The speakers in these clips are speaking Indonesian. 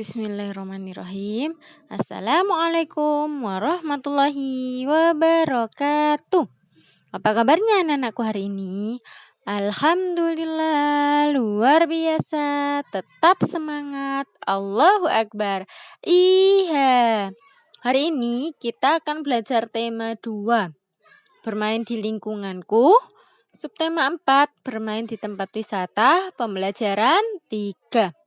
Bismillahirrahmanirrahim. Assalamualaikum warahmatullahi wabarakatuh. Apa kabarnya anak-anakku hari ini? Alhamdulillah, luar biasa. Tetap semangat. Allahu Akbar. Iya. Hari ini kita akan belajar tema 2. Bermain di lingkunganku. Subtema 4. Bermain di tempat wisata. Pembelajaran 3.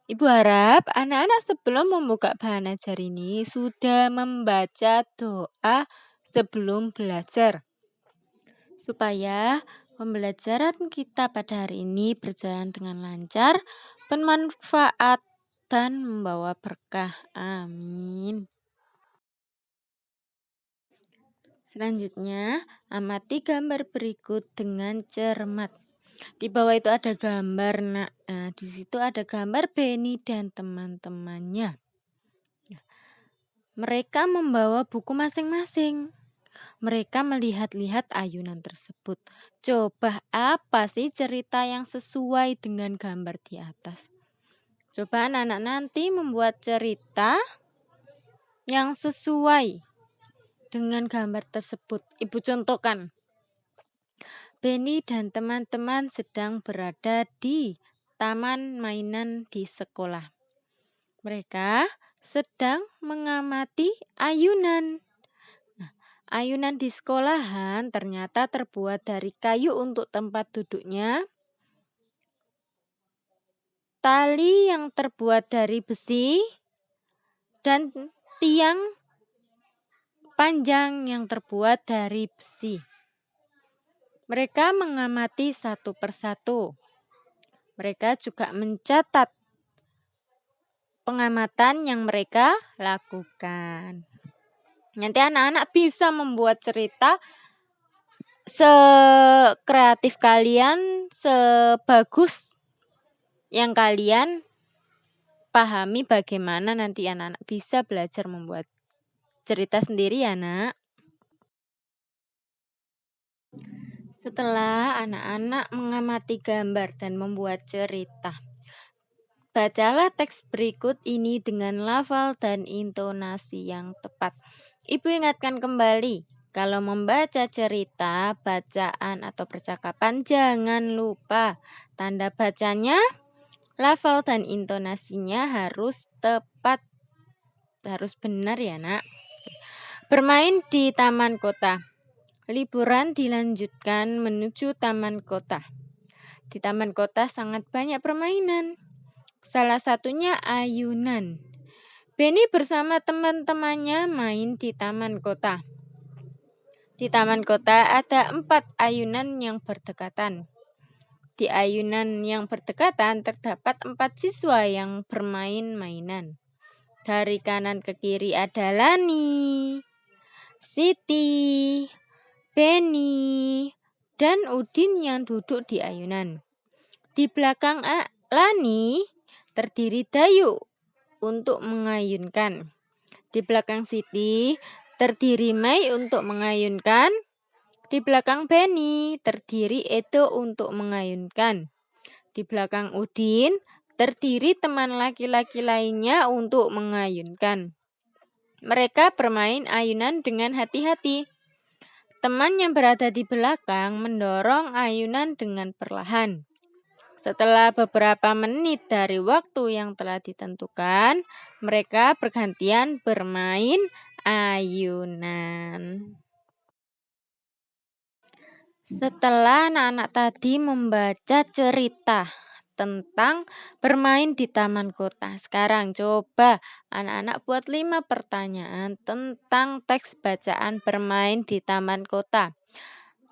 Ibu harap anak-anak sebelum membuka bahan ajar ini sudah membaca doa sebelum belajar. Supaya pembelajaran kita pada hari ini berjalan dengan lancar, bermanfaat, dan membawa berkah. Amin. Selanjutnya, amati gambar berikut dengan cermat. Di bawah itu ada gambar, nak. Nah, di situ ada gambar Benny dan teman-temannya. Mereka membawa buku masing-masing. Mereka melihat-lihat ayunan tersebut. Coba apa sih cerita yang sesuai dengan gambar di atas? Coba anak-anak nanti membuat cerita yang sesuai dengan gambar tersebut. Ibu contohkan. Benny dan teman-teman sedang berada di taman mainan di sekolah. Mereka sedang mengamati ayunan. Nah, ayunan di sekolahan ternyata terbuat dari kayu untuk tempat duduknya, tali yang terbuat dari besi, dan tiang panjang yang terbuat dari besi. Mereka mengamati satu persatu. Mereka juga mencatat pengamatan yang mereka lakukan. Nanti anak-anak bisa membuat cerita sekreatif kalian, sebagus yang kalian pahami bagaimana nanti anak-anak bisa belajar membuat cerita sendiri ya, nak. Setelah anak-anak mengamati gambar dan membuat cerita, bacalah teks berikut ini dengan lafal dan intonasi yang tepat. Ibu ingatkan kembali, kalau membaca cerita, bacaan atau percakapan jangan lupa tanda bacanya, lafal dan intonasinya harus tepat, harus benar ya, nak. Bermain di taman kota. Liburan dilanjutkan menuju taman kota. Di taman kota sangat banyak permainan. Salah satunya ayunan. Benny bersama teman-temannya main di taman kota. Di taman kota ada 4 ayunan yang berdekatan. Di ayunan yang berdekatan terdapat 4 siswa yang bermain mainan. Dari kanan ke kiri ada Lani, Siti, Benny, dan Udin yang duduk di ayunan. Di belakang Lani terdiri Dayu untuk mengayunkan. Di belakang Siti terdiri Mei untuk mengayunkan. Di belakang Benny terdiri Edo untuk mengayunkan. Di belakang Udin terdiri teman laki-laki lainnya untuk mengayunkan. Mereka bermain ayunan dengan hati-hati. Teman yang berada di belakang mendorong ayunan dengan perlahan. Setelah beberapa menit dari waktu yang telah ditentukan, mereka bergantian bermain ayunan. Setelah anak-anak tadi membaca cerita tentang bermain di taman kota, sekarang coba anak-anak buat 5 pertanyaan tentang teks bacaan bermain di taman kota.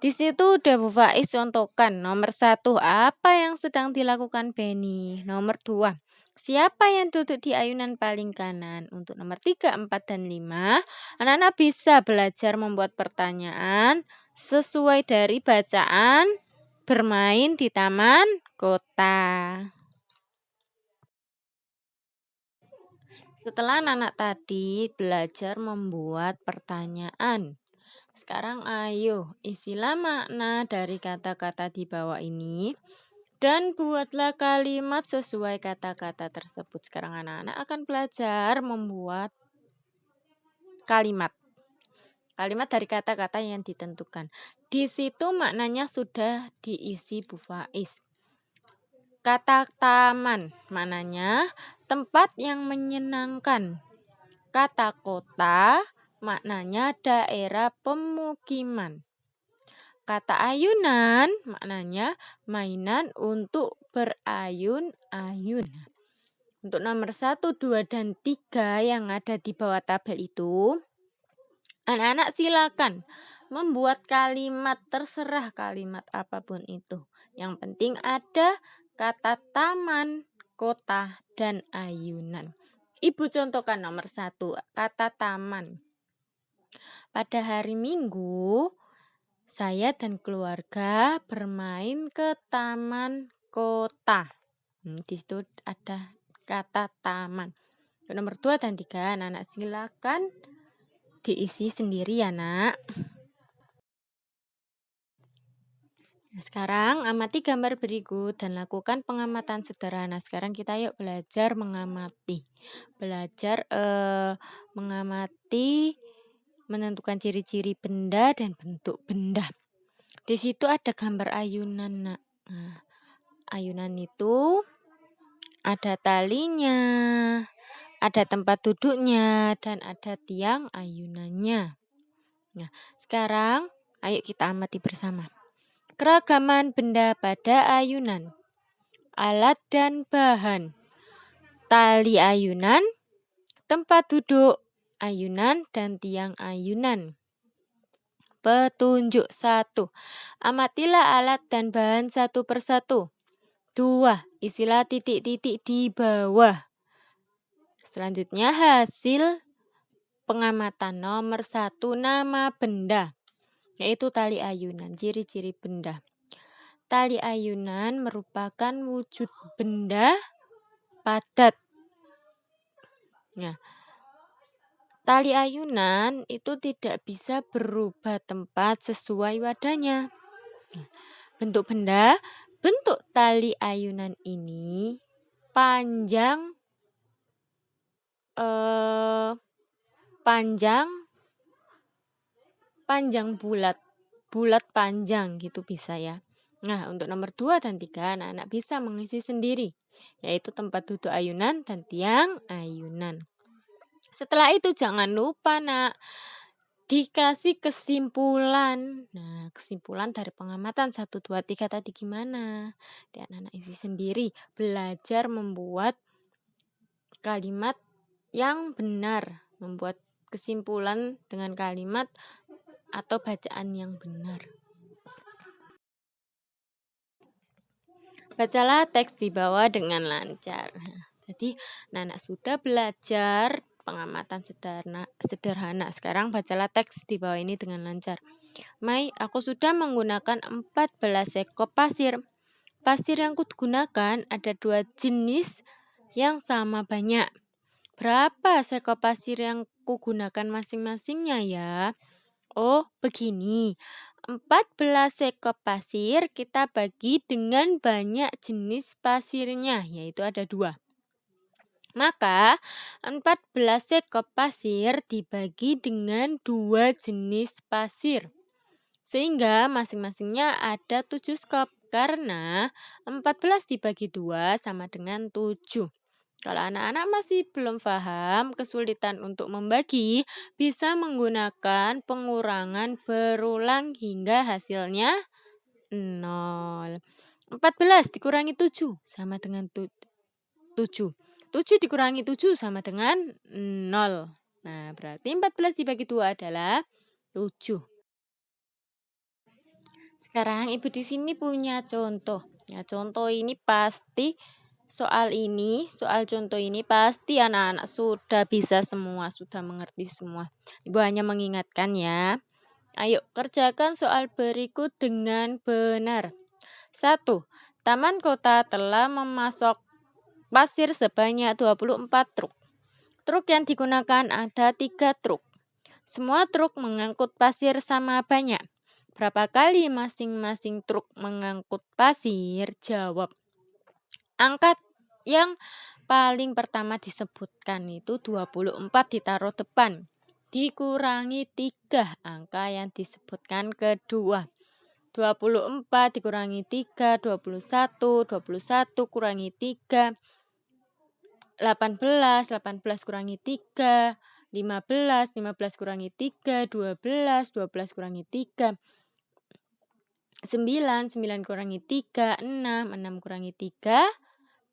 Di situ udah Bu Faiz contohkan. Nomor 1, apa yang sedang dilakukan Benny? Nomor 2, siapa yang duduk di ayunan paling kanan? Untuk nomor 3, 4, dan 5, anak-anak bisa belajar membuat pertanyaan sesuai dari bacaan bermain di taman kota. Setelah anak-anak tadi belajar membuat pertanyaan, sekarang ayo isilah makna dari kata-kata di bawah ini. Dan buatlah kalimat sesuai kata-kata tersebut. Sekarang anak-anak akan belajar membuat kalimat. Kalimat dari kata-kata yang ditentukan. Di situ maknanya sudah diisi Bu Faiz. Kata taman maknanya tempat yang menyenangkan. Kata kota maknanya daerah pemukiman. Kata ayunan maknanya mainan untuk berayun-ayun. Untuk nomor 1, 2, dan 3 yang ada di bawah tabel itu, anak-anak silakan membuat kalimat, terserah kalimat apapun itu. Yang penting ada kata taman, kota, dan ayunan. Ibu contohkan nomor 1, kata taman. Pada hari Minggu, saya dan keluarga bermain ke taman kota. Di situ ada kata taman. Nomor 2 dan 3, anak-anak silakan diisi sendiri ya, Nak. Sekarang amati gambar berikut dan lakukan pengamatan sederhana. Sekarang kita yuk belajar mengamati. Belajar mengamati, menentukan ciri-ciri benda dan bentuk benda. Di situ ada gambar ayunan, Nak. Nah, ayunan itu ada talinya, ada tempat duduknya, dan ada tiang ayunannya. Nah, sekarang ayo kita amati bersama. Keragaman benda pada ayunan, alat dan bahan, tali ayunan, tempat duduk ayunan, dan tiang ayunan. Petunjuk 1. Amatilah alat dan bahan satu persatu. 2. Isilah titik-titik di bawah. Selanjutnya hasil pengamatan nomor 1, nama benda, yaitu tali ayunan. Ciri-ciri benda. Tali ayunan merupakan wujud benda padat. Nah, tali ayunan itu tidak bisa berubah tempat sesuai wadahnya. Bentuk benda, bentuk tali ayunan ini panjang bulat panjang gitu bisa ya. Nah, untuk nomor 2 dan 3 anak-anak bisa mengisi sendiri, yaitu tempat duduk ayunan dan tiang ayunan. Setelah itu jangan lupa, Nak, dikasih kesimpulan. Nah, kesimpulan dari pengamatan 1, 2, 3 tadi gimana? Anak-anak isi sendiri, belajar membuat kalimat yang benar, membuat kesimpulan dengan kalimat atau bacaan yang benar. Bacalah teks di bawah dengan lancar. Jadi, anak sudah belajar pengamatan sederhana. Sekarang bacalah teks di bawah ini dengan lancar. Mai, aku sudah menggunakan 14 sekop pasir. Pasir yang kugunakan ada 2 jenis yang sama banyak. Berapa sekop pasir yang kugunakan masing-masingnya ya? Oh, begini. 14 sekop pasir kita bagi dengan banyak jenis pasirnya, yaitu ada 2. Maka 14 sekop pasir dibagi dengan 2 jenis pasir. Sehingga masing-masingnya ada 7 sekop. Karena 14 dibagi 2 sama dengan 7. Kalau anak-anak masih belum paham, kesulitan untuk membagi, bisa menggunakan pengurangan berulang hingga hasilnya 0. 14 dikurangi 7 sama dengan 7. 7 dikurangi 7 sama dengan 0. Nah, berarti 14 dibagi 2 adalah 7. Sekarang Ibu di sini punya contoh. Ya, contoh ini pasti soal contoh ini pasti anak-anak sudah bisa semua, sudah mengerti semua. Ibu hanya mengingatkan ya. Ayo kerjakan soal berikut dengan benar. 1. Taman kota telah memasok pasir sebanyak 24 truk. Truk yang digunakan ada 3 truk. Semua truk mengangkut pasir sama banyak. Berapa kali masing-masing truk mengangkut pasir? Jawab. Angka yang paling pertama disebutkan itu 24 ditaruh depan. Dikurangi 3 angka yang disebutkan kedua. 24 dikurangi 3, 21 kurangi 3, 18 kurangi 3, 15 kurangi 3, 12 kurangi 3, 9 kurangi 3, 6 kurangi 3,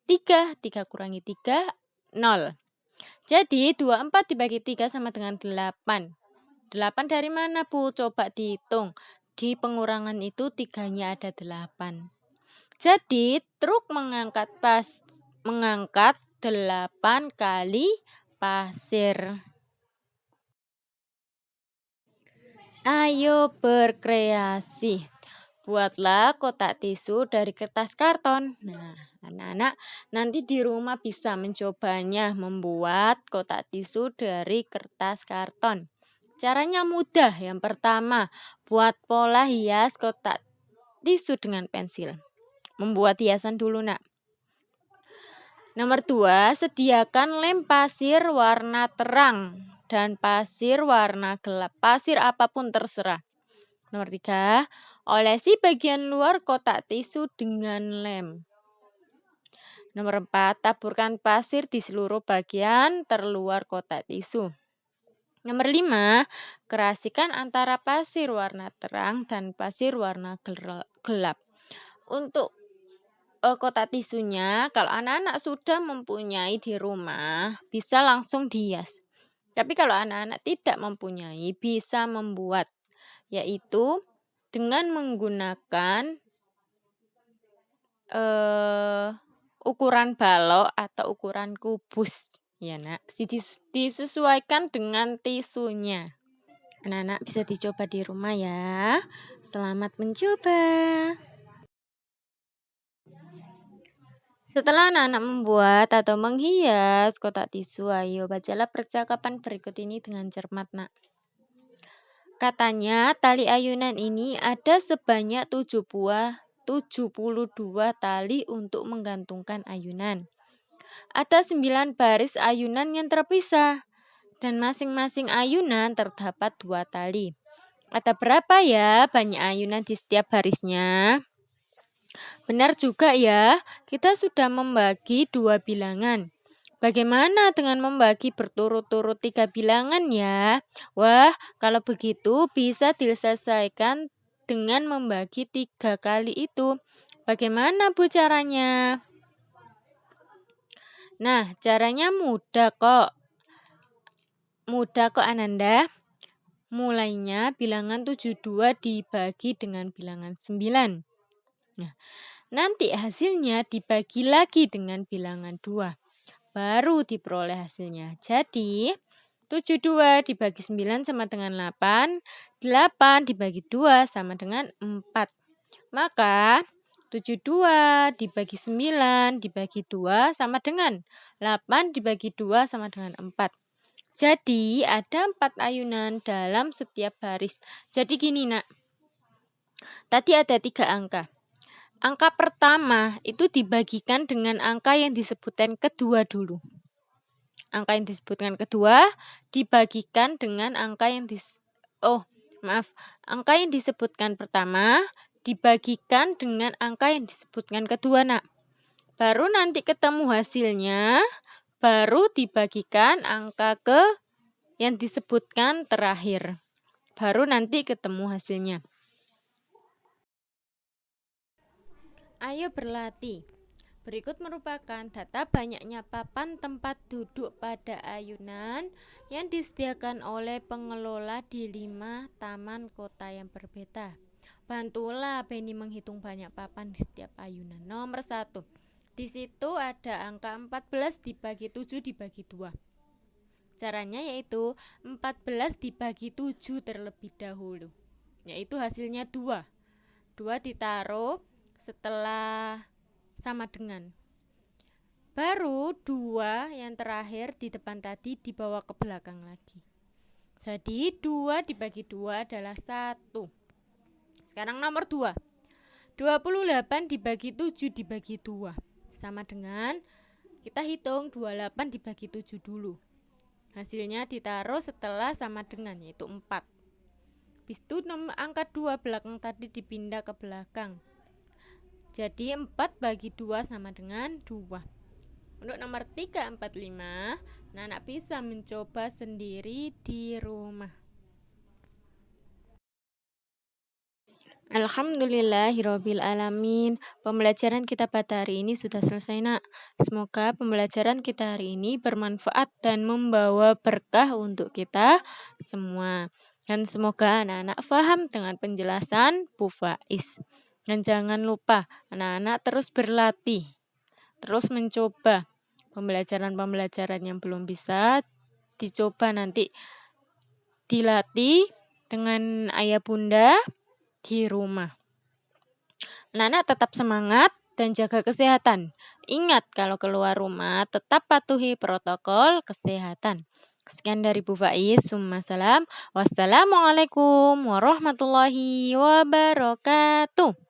3 kurangi 3, 0. Jadi 24 dibagi 3 sama dengan 8. 8 dari mana, Bu? Coba dihitung. Di pengurangan itu 3-nya ada 8. Jadi truk mengangkat 8 kali pasir. Ayo berkreasi. Buatlah kotak tisu dari kertas karton. Nah, anak-anak nanti di rumah bisa mencobanya membuat kotak tisu dari kertas karton. Caranya mudah. Yang pertama, buat pola hias kotak tisu dengan pensil. Membuat hiasan dulu, Nak. Nomor 2, sediakan lem pasir warna terang dan pasir warna gelap. Pasir apapun terserah. Nomor 3, olesi bagian luar kotak tisu dengan lem. Nomor 4, taburkan pasir di seluruh bagian terluar kotak tisu. Nomor 5, kerasikan antara pasir warna terang dan pasir warna gelap. Untuk kotak tisunya, kalau anak-anak sudah mempunyai di rumah, bisa langsung dihias. Tapi kalau anak-anak tidak mempunyai, bisa membuat, yaitu dengan menggunakan ukuran balok atau ukuran kubus. Ya, Nak, disesuaikan dengan tisunya. Anak-anak bisa dicoba di rumah ya. Selamat mencoba. Setelah anak-anak membuat atau menghias kotak tisu, ayo bacalah percakapan berikut ini dengan cermat, Nak. Katanya, tali ayunan ini ada sebanyak 72 tali untuk menggantungkan ayunan. Ada 9 baris ayunan yang terpisah, dan masing-masing ayunan terdapat 2 tali. Ada berapa ya banyak ayunan di setiap barisnya? Benar juga ya, kita sudah membagi 2 bilangan. Bagaimana dengan membagi berturut-turut 3 bilangan ya? Wah, kalau begitu bisa diselesaikan dengan membagi 3 kali itu. Bagaimana, Bu, caranya? Nah, caranya mudah kok. Mudah kok, Ananda. Mulainya bilangan 72 dibagi dengan bilangan 9. Nah, nanti hasilnya dibagi lagi dengan bilangan 2. Baru diperoleh hasilnya. Jadi, 72 dibagi 9 sama dengan 8. 8 dibagi 2 sama dengan 4. Maka, 72 dibagi 9 dibagi 2 sama dengan 8 dibagi 2 sama dengan 4. Jadi, ada 4 ayunan dalam setiap baris. Jadi gini, Nak. Tadi ada 3 angka. Angka pertama itu dibagikan dengan angka yang disebutkan kedua dulu. Angka yang disebutkan kedua dibagikan dengan angka yang angka yang disebutkan pertama dibagikan dengan angka yang disebutkan kedua, Nak. Baru nanti ketemu hasilnya, baru dibagikan angka ke yang disebutkan terakhir. Baru nanti ketemu hasilnya. Ayo berlatih. Berikut merupakan data banyaknya papan tempat duduk pada ayunan yang disediakan oleh pengelola di 5 taman kota yang berbeda. Bantulah Beni menghitung banyak papan di setiap ayunan. Nomor 1. Di situ ada angka 14 dibagi 7 dibagi 2. Caranya yaitu 14 dibagi 7 terlebih dahulu. Yaitu hasilnya 2. 2 ditaruh setelah sama dengan. Baru 2 yang terakhir di depan tadi dibawa ke belakang lagi. Jadi 2 dibagi 2 adalah 1. Sekarang nomor 2. 28 dibagi 7 dibagi 2. Sama dengan kita hitung 28 dibagi 7 dulu. Hasilnya ditaruh setelah sama dengan, yaitu 4. Habis itu angka 2 belakang tadi dipindah ke belakang. Jadi 4 bagi 2 sama dengan 2. Untuk nomor 3, 4, 5, anak bisa mencoba sendiri di rumah. Alhamdulillahirabbil alamin. Pembelajaran kita pada hari ini sudah selesai, Nak. Semoga pembelajaran kita hari ini bermanfaat dan membawa berkah untuk kita semua. Dan semoga anak-anak paham dengan penjelasan Bu Faiz. Dan jangan lupa anak-anak terus berlatih, terus mencoba. Pembelajaran-pembelajaran yang belum bisa dicoba nanti dilatih dengan ayah bunda di rumah. Anak-anak tetap semangat dan jaga kesehatan. Ingat, kalau keluar rumah tetap patuhi protokol kesehatan. Sekian dari Bu Faiz. Wassalamualaikum warahmatullahi wabarakatuh.